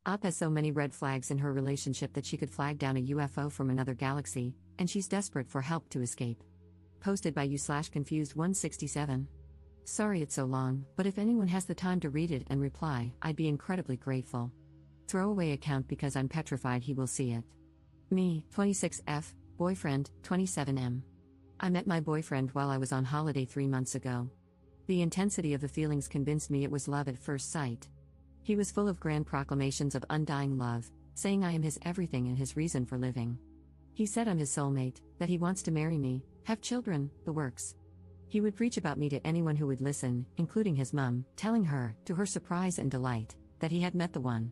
Op has so many red flags in her relationship that she could flag down a UFO from another galaxy, and she's desperate for help to escape. Posted by you/confused167. Sorry it's so long, but if anyone has the time to read it and reply, I'd be incredibly grateful. Throwaway account because I'm petrified he will see it. Me, 26F, boyfriend, 27M. I met my boyfriend while I was on holiday 3 months ago. The intensity of the feelings convinced me it was love at first sight. He was full of grand proclamations of undying love, saying I am his everything and his reason for living. He said I'm his soulmate, that he wants to marry me, have children, the works. He would preach about me to anyone who would listen, including his mum, telling her, to her surprise and delight, that he had met the one.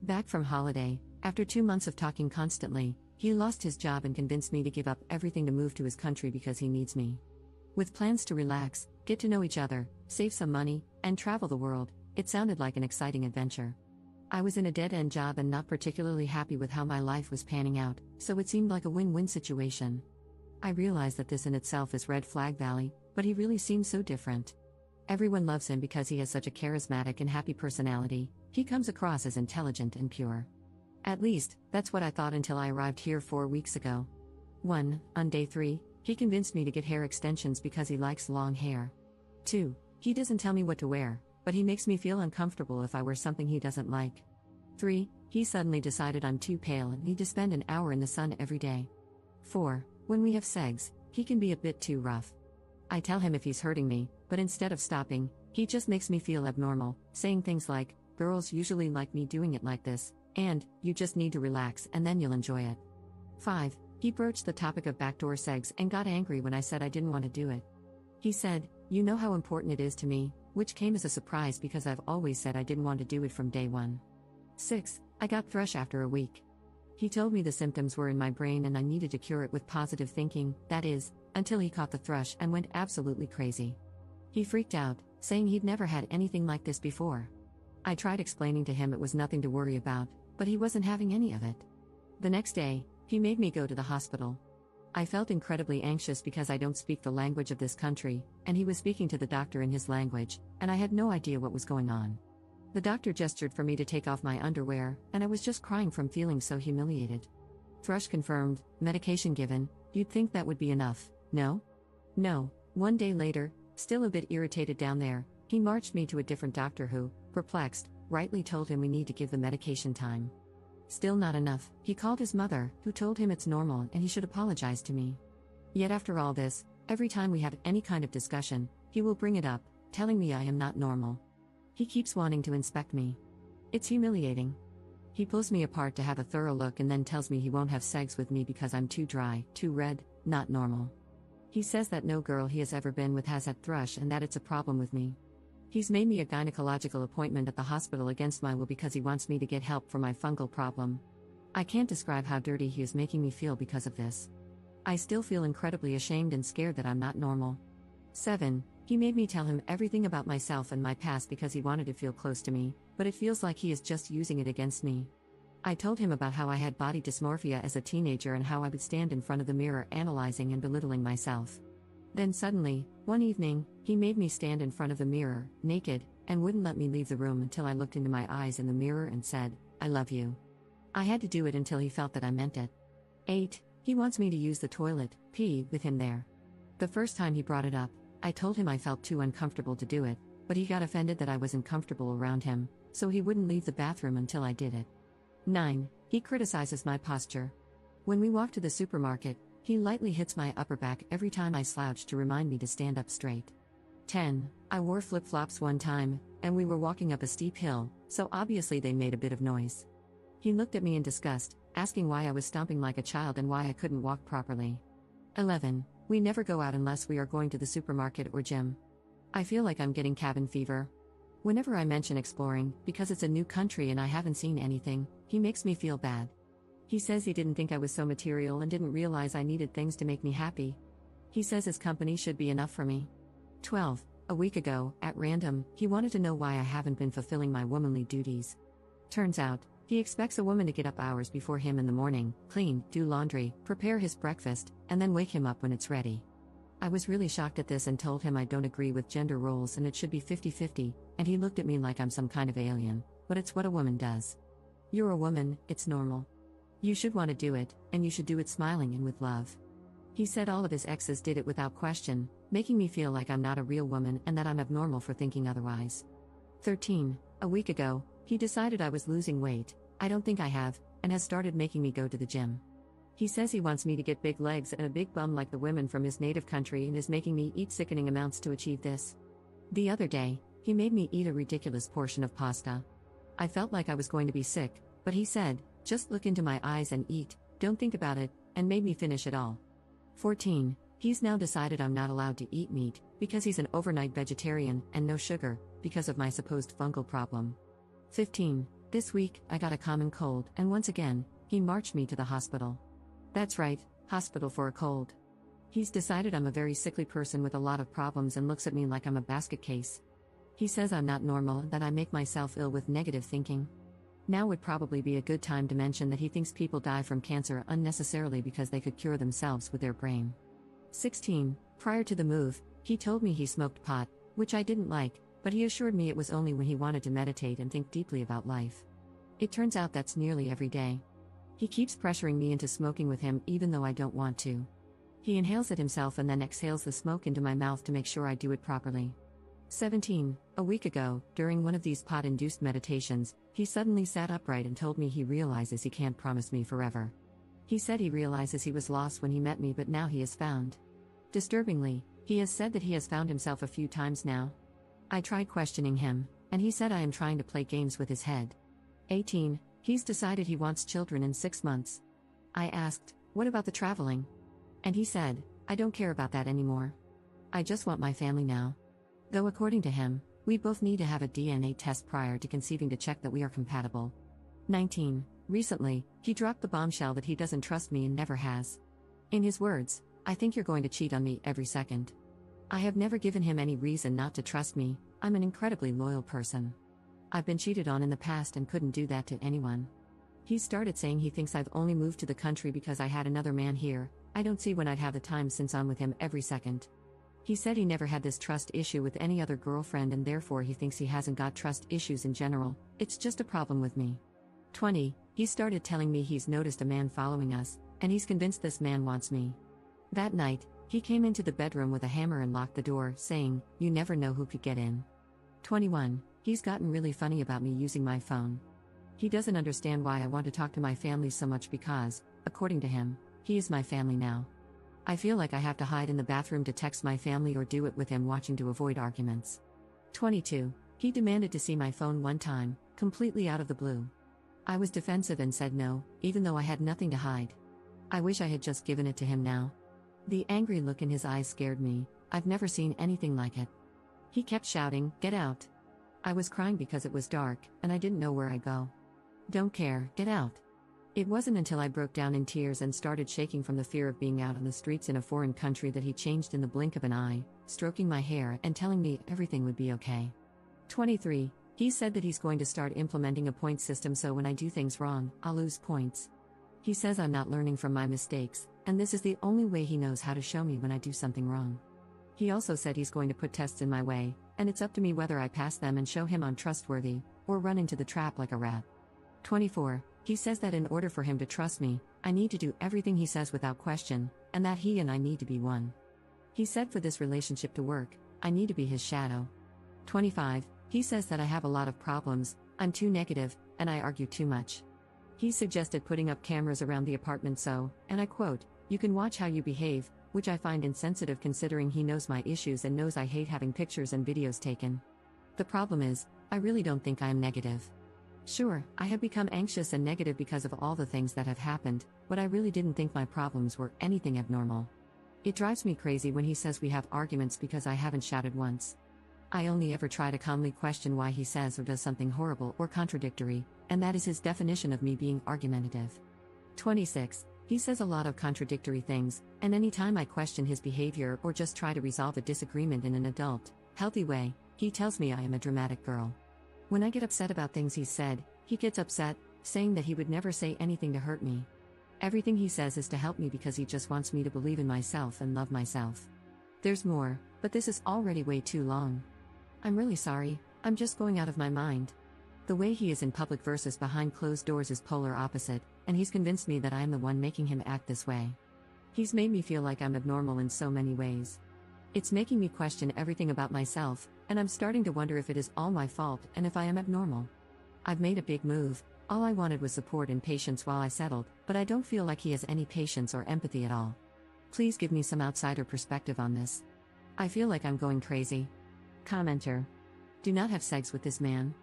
Back from holiday, after 2 months of talking constantly, he lost his job and convinced me to give up everything to move to his country because he needs me. With plans to relax, get to know each other, save some money, and travel the world, it sounded like an exciting adventure. I was in a dead-end job and not particularly happy with how my life was panning out, so it seemed like a win-win situation. I realized that this in itself is red flag valley, but he really seems so different. Everyone loves him because he has such a charismatic and happy personality. He comes across as intelligent and pure. At least, that's what I thought until I arrived here 4 weeks ago. 1. On day 3, he convinced me to get hair extensions because he likes long hair. 2. He doesn't tell me what to wear, but he makes me feel uncomfortable if I wear something he doesn't like. 3. He suddenly decided I'm too pale and need to spend an hour in the sun every day. 4. When we have sex, he can be a bit too rough. I tell him if he's hurting me, but instead of stopping, he just makes me feel abnormal, saying things like, girls usually like me doing it like this, and, you just need to relax and then you'll enjoy it. 5. He broached the topic of backdoor sex and got angry when I said I didn't want to do it. He said, you know how important it is to me, which came as a surprise because I've always said I didn't want to do it from day one. 6. I got thrush after a week. He told me the symptoms were in my brain and I needed to cure it with positive thinking, that is, until he caught the thrush and went absolutely crazy. He freaked out, saying he'd never had anything like this before. I tried explaining to him it was nothing to worry about, but he wasn't having any of it. The next day, he made me go to the hospital. I felt incredibly anxious because I don't speak the language of this country, and he was speaking to the doctor in his language, and I had no idea what was going on. The doctor gestured for me to take off my underwear, and I was just crying from feeling so humiliated. Thrush confirmed, medication given, you'd think that would be enough, no? No. 1 day later, still a bit irritated down there, he marched me to a different doctor who, perplexed, rightly told him we need to give the medication time. Still not enough, he called his mother, who told him it's normal and he should apologize to me. Yet after all this, every time we have any kind of discussion, he will bring it up, telling me I am not normal. He keeps wanting to inspect me. It's humiliating. He pulls me apart to have a thorough look and then tells me he won't have sex with me because I'm too dry, too red, not normal. He says that no girl he has ever been with has had thrush and that it's a problem with me. He's made me a gynecological appointment at the hospital against my will because he wants me to get help for my fungal problem. I can't describe how dirty he is making me feel because of this. I still feel incredibly ashamed and scared that I'm not normal. 7. He made me tell him everything about myself and my past because he wanted to feel close to me, but it feels like he is just using it against me. I told him about how I had body dysmorphia as a teenager and how I would stand in front of the mirror analyzing and belittling myself. Then suddenly, one evening, he made me stand in front of the mirror, naked, and wouldn't let me leave the room until I looked into my eyes in the mirror and said, I love you. I had to do it until he felt that I meant it. 8. He wants me to use the toilet, pee, with him there. The first time he brought it up, I told him I felt too uncomfortable to do it, but he got offended that I wasn't comfortable around him, so he wouldn't leave the bathroom until I did it. 9. He criticizes my posture. When we walk to the supermarket, he lightly hits my upper back every time I slouch to remind me to stand up straight. 10. I wore flip-flops one time, and we were walking up a steep hill, so obviously they made a bit of noise. He looked at me in disgust, asking why I was stomping like a child and why I couldn't walk properly. 11. We never go out unless we are going to the supermarket or gym. I feel like I'm getting cabin fever. Whenever I mention exploring, because it's a new country and I haven't seen anything, he makes me feel bad. He says he didn't think I was so material and didn't realize I needed things to make me happy. He says his company should be enough for me. 12. A week ago, at random, he wanted to know why I haven't been fulfilling my womanly duties. Turns out, he expects a woman to get up hours before him in the morning, clean, do laundry, prepare his breakfast, and then wake him up when it's ready. I was really shocked at this and told him I don't agree with gender roles and it should be 50-50, and he looked at me like I'm some kind of alien, but it's what a woman does. You're a woman, it's normal. You should want to do it, and you should do it smiling and with love. He said all of his exes did it without question, making me feel like I'm not a real woman and that I'm abnormal for thinking otherwise. 13. A week ago, he decided I was losing weight, I don't think I have, and has started making me go to the gym. He says he wants me to get big legs and a big bum like the women from his native country and is making me eat sickening amounts to achieve this. The other day, he made me eat a ridiculous portion of pasta. I felt like I was going to be sick, but he said, just look into my eyes and eat, don't think about it, and made me finish it all. 14. He's now decided I'm not allowed to eat meat, because he's an overnight vegetarian, and no sugar, because of my supposed fungal problem. 15. This week, I got a common cold, and once again, he marched me to the hospital. That's right, hospital for a cold. He's decided I'm a very sickly person with a lot of problems and looks at me like I'm a basket case. He says I'm not normal and that I make myself ill with negative thinking. Now would probably be a good time to mention that he thinks people die from cancer unnecessarily because they could cure themselves with their brain. 16. Prior to the move, he told me he smoked pot, which I didn't like, but he assured me it was only when he wanted to meditate and think deeply about life. It turns out that's nearly every day. He keeps pressuring me into smoking with him even though I don't want to. He inhales it himself and then exhales the smoke into my mouth to make sure I do it properly. 17. A week ago, during one of these pot-induced meditations, he suddenly sat upright and told me he realizes he can't promise me forever. He said he realizes he was lost when he met me but now he is found. Disturbingly, he has said that he has found himself a few times now. I tried questioning him, and he said I am trying to play games with his head. 18. He's decided he wants children in 6 months. I asked, what about the traveling? And he said, I don't care about that anymore. I just want my family now. Though according to him, we both need to have a DNA test prior to conceiving to check that we are compatible. 19. Recently, he dropped the bombshell that he doesn't trust me and never has. In his words, I think you're going to cheat on me every second. I have never given him any reason not to trust me, I'm an incredibly loyal person. I've been cheated on in the past and couldn't do that to anyone. He started saying he thinks I've only moved to the country because I had another man here, I don't see when I'd have the time since I'm with him every second. He said he never had this trust issue with any other girlfriend and therefore he thinks he hasn't got trust issues in general, it's just a problem with me. 20. He started telling me he's noticed a man following us, and he's convinced this man wants me. That night, he came into the bedroom with a hammer and locked the door, saying, you never know who could get in. 21. He's gotten really funny about me using my phone. He doesn't understand why I want to talk to my family so much because, according to him, he is my family now. I feel like I have to hide in the bathroom to text my family or do it with him watching to avoid arguments. 22. He demanded to see my phone one time, completely out of the blue. I was defensive and said no, even though I had nothing to hide. I wish I had just given it to him now. The angry look in his eyes scared me, I've never seen anything like it. He kept shouting, get out. I was crying because it was dark, and I didn't know where I'd go. Don't care, get out. It wasn't until I broke down in tears and started shaking from the fear of being out on the streets in a foreign country that he changed in the blink of an eye, stroking my hair and telling me everything would be okay. 23. He said that he's going to start implementing a point system so when I do things wrong, I'll lose points. He says I'm not learning from my mistakes, and this is the only way he knows how to show me when I do something wrong. He also said he's going to put tests in my way, and it's up to me whether I pass them and show him I'm trustworthy, or run into the trap like a rat. 24. He says that in order for him to trust me, I need to do everything he says without question, and that he and I need to be one. He said for this relationship to work, I need to be his shadow. 25. He says that I have a lot of problems, I'm too negative, and I argue too much. He suggested putting up cameras around the apartment so, and I quote, you can watch how you behave, which I find insensitive considering he knows my issues and knows I hate having pictures and videos taken. The problem is, I really don't think I am negative. Sure, I have become anxious and negative because of all the things that have happened, but I really didn't think my problems were anything abnormal. It drives me crazy when he says we have arguments because I haven't shouted once. I only ever try to calmly question why he says or does something horrible or contradictory, and that is his definition of me being argumentative. 26. He says a lot of contradictory things, and anytime I question his behavior or just try to resolve a disagreement in an adult, healthy way, he tells me I am a dramatic girl. When I get upset about things he said, he gets upset, saying that he would never say anything to hurt me. Everything he says is to help me because he just wants me to believe in myself and love myself. There's more, but this is already way too long. I'm really sorry, I'm just going out of my mind. The way he is in public versus behind closed doors is polar opposite, and he's convinced me that I am the one making him act this way. He's made me feel like I'm abnormal in so many ways. It's making me question everything about myself, and I'm starting to wonder if it is all my fault and if I am abnormal. I've made a big move. All I wanted was support and patience while I settled, but I don't feel like he has any patience or empathy at all. Please give me some outsider perspective on this. I feel like I'm going crazy. Commenter. Do not have sex with this man.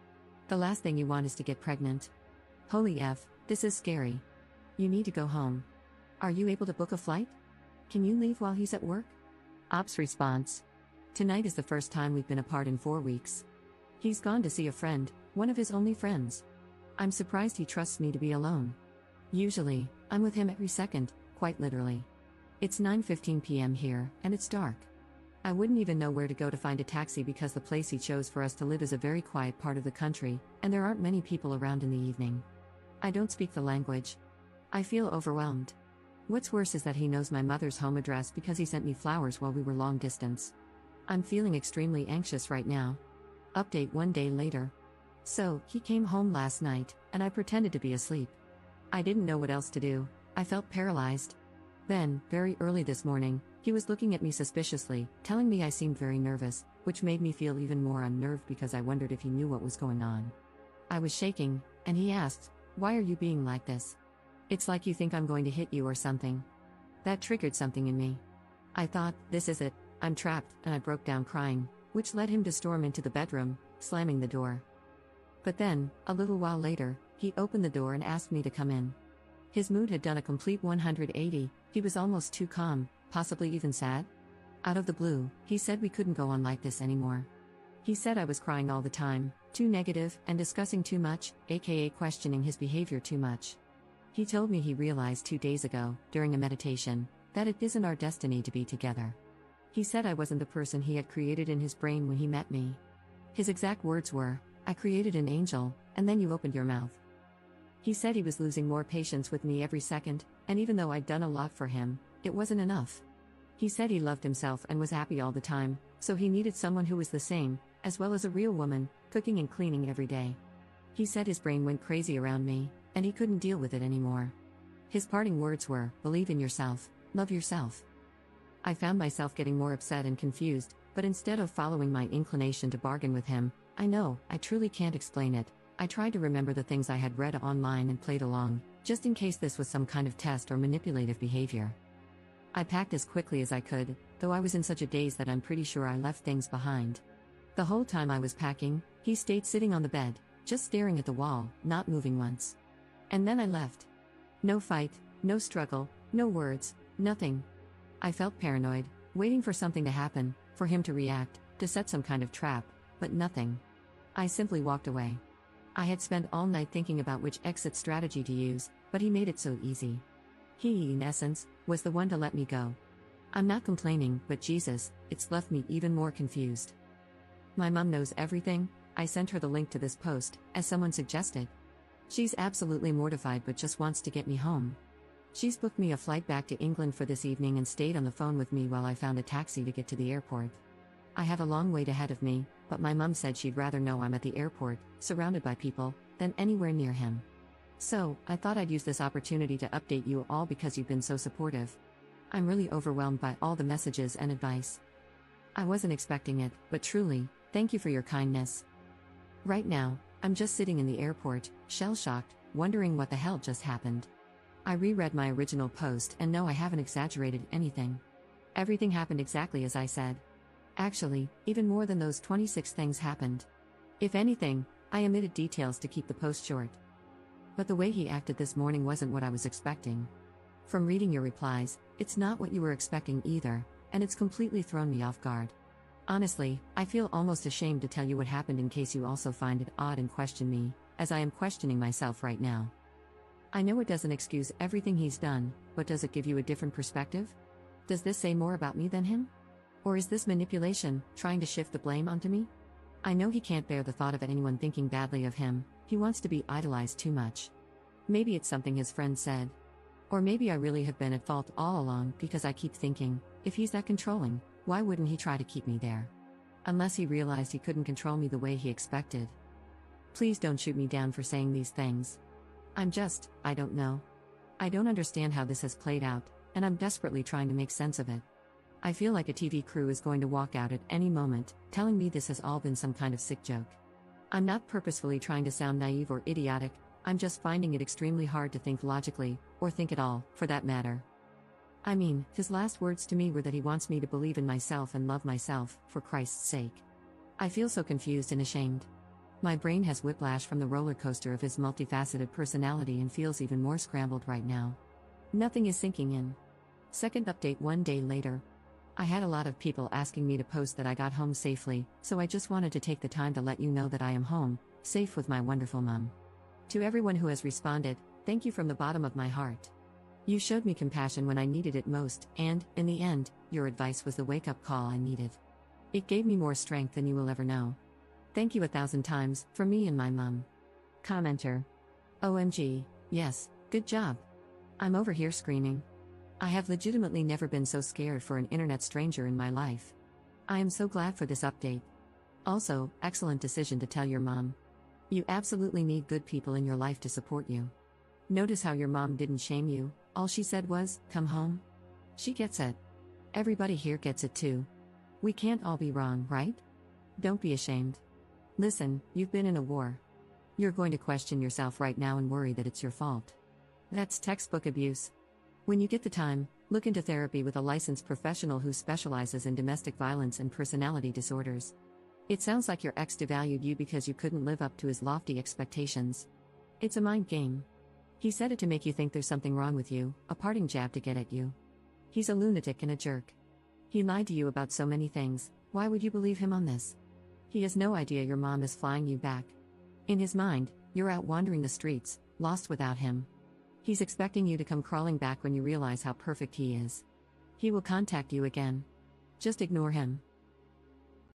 The last thing you want is to get pregnant. Holy F, this is scary. You need to go home. Are you able to book a flight? Can you leave while he's at work? Ops response. Tonight is the first time we've been apart in 4 weeks. He's gone to see a friend, one of his only friends. I'm surprised he trusts me to be alone. Usually, I'm with him every second, quite literally. It's 9:15 p.m. here, and it's dark. I wouldn't even know where to go to find a taxi because the place he chose for us to live is a very quiet part of the country, and there aren't many people around in the evening. I don't speak the language. I feel overwhelmed. What's worse is that he knows my mother's home address because he sent me flowers while we were long distance. I'm feeling extremely anxious right now. Update 1 day later. So, he came home last night, and I pretended to be asleep. I didn't know what else to do. I felt paralyzed. Then, very early this morning, he was looking at me suspiciously, telling me I seemed very nervous, which made me feel even more unnerved because I wondered if he knew what was going on. I was shaking, and he asked, "Why are you being like this? It's like you think I'm going to hit you or something." That triggered something in me. I thought, this is it, I'm trapped, and I broke down crying, which led him to storm into the bedroom, slamming the door. But then, a little while later, he opened the door and asked me to come in. His mood had done a complete 180, he was almost too calm, possibly even sad. Out of the blue, he said we couldn't go on like this anymore. He said I was crying all the time, too negative, and discussing too much, aka questioning his behavior too much. He told me he realized 2 days ago, during a meditation, that it isn't our destiny to be together. He said I wasn't the person he had created in his brain when he met me. His exact words were, "I created an angel, and then you opened your mouth." He said he was losing more patience with me every second, and even though I'd done a lot for him, it wasn't enough. He said he loved himself and was happy all the time, so he needed someone who was the same, as well as a real woman, cooking and cleaning every day. He said his brain went crazy around me, and he couldn't deal with it anymore. His parting words were, "Believe in yourself, love yourself." I found myself getting more upset and confused, but instead of following my inclination to bargain with him, I truly can't explain it. I tried to remember the things I had read online and played along, just in case this was some kind of test or manipulative behavior. I packed as quickly as I could, though I was in such a daze that I'm pretty sure I left things behind. The whole time I was packing, he stayed sitting on the bed, just staring at the wall, not moving once. And then I left. No fight, no struggle, no words, nothing. I felt paranoid, waiting for something to happen, for him to react, to set some kind of trap, but nothing. I simply walked away. I had spent all night thinking about which exit strategy to use, but he made it so easy. He, in essence, was the one to let me go. I'm not complaining, but Jesus, it's left me even more confused. My mom knows everything. I sent her the link to this post, as someone suggested. She's absolutely mortified but just wants to get me home. She's booked me a flight back to England for this evening and stayed on the phone with me while I found a taxi to get to the airport. I have a long wait ahead of me, but my mom said she'd rather know I'm at the airport, surrounded by people, than anywhere near him. So, I thought I'd use this opportunity to update you all because you've been so supportive. I'm really overwhelmed by all the messages and advice. I wasn't expecting it, but truly, thank you for your kindness. Right now, I'm just sitting in the airport, shell-shocked, wondering what the hell just happened. I reread my original post and no, I haven't exaggerated anything. Everything happened exactly as I said. Actually, even more than those 26 things happened. If anything, I omitted details to keep the post short. But the way he acted this morning wasn't what I was expecting. From reading your replies, it's not what you were expecting either, and it's completely thrown me off guard. Honestly, I feel almost ashamed to tell you what happened in case you also find it odd and question me, as I am questioning myself right now. I know it doesn't excuse everything he's done, but does it give you a different perspective? Does this say more about me than him? Or is this manipulation, trying to shift the blame onto me? I know he can't bear the thought of anyone thinking badly of him. He wants to be idolized too much. Maybe it's something his friend said. Or maybe I really have been at fault all along because I keep thinking, if he's that controlling, why wouldn't he try to keep me there? Unless he realized he couldn't control me the way he expected. Please don't shoot me down for saying these things. I don't know. I don't understand how this has played out, and I'm desperately trying to make sense of it. I feel like a TV crew is going to walk out at any moment, telling me this has all been some kind of sick joke. I'm not purposefully trying to sound naive or idiotic, I'm just finding it extremely hard to think logically, or think at all, for that matter. I mean, his last words to me were that he wants me to believe in myself and love myself, for Christ's sake. I feel so confused and ashamed. My brain has whiplash from the roller coaster of his multifaceted personality and feels even more scrambled right now. Nothing is sinking in. Second update 1 day later. I had a lot of people asking me to post that I got home safely, so I just wanted to take the time to let you know that I am home, safe with my wonderful mom. To everyone who has responded, thank you from the bottom of my heart. You showed me compassion when I needed it most, and, in the end, your advice was the wake-up call I needed. It gave me more strength than you will ever know. Thank you 1,000 times, from me and my mom. Commenter. OMG, yes, good job. I'm over here screaming. I have legitimately never been so scared for an internet stranger in my life. I am so glad for this update. Also, excellent decision to tell your mom. You absolutely need good people in your life to support you. Notice how your mom didn't shame you, all she said was, come home. She gets it. Everybody here gets it too. We can't all be wrong, right? Don't be ashamed. Listen, you've been in a war. You're going to question yourself right now and worry that it's your fault. That's textbook abuse. When you get the time, look into therapy with a licensed professional who specializes in domestic violence and personality disorders. It sounds like your ex devalued you because you couldn't live up to his lofty expectations. It's a mind game. He said it to make you think there's something wrong with you, a parting jab to get at you. He's a lunatic and a jerk. He lied to you about so many things, why would you believe him on this? He has no idea your mom is flying you back. In his mind, you're out wandering the streets, lost without him. He's expecting you to come crawling back when you realize how perfect he is. He will contact you again. Just ignore him.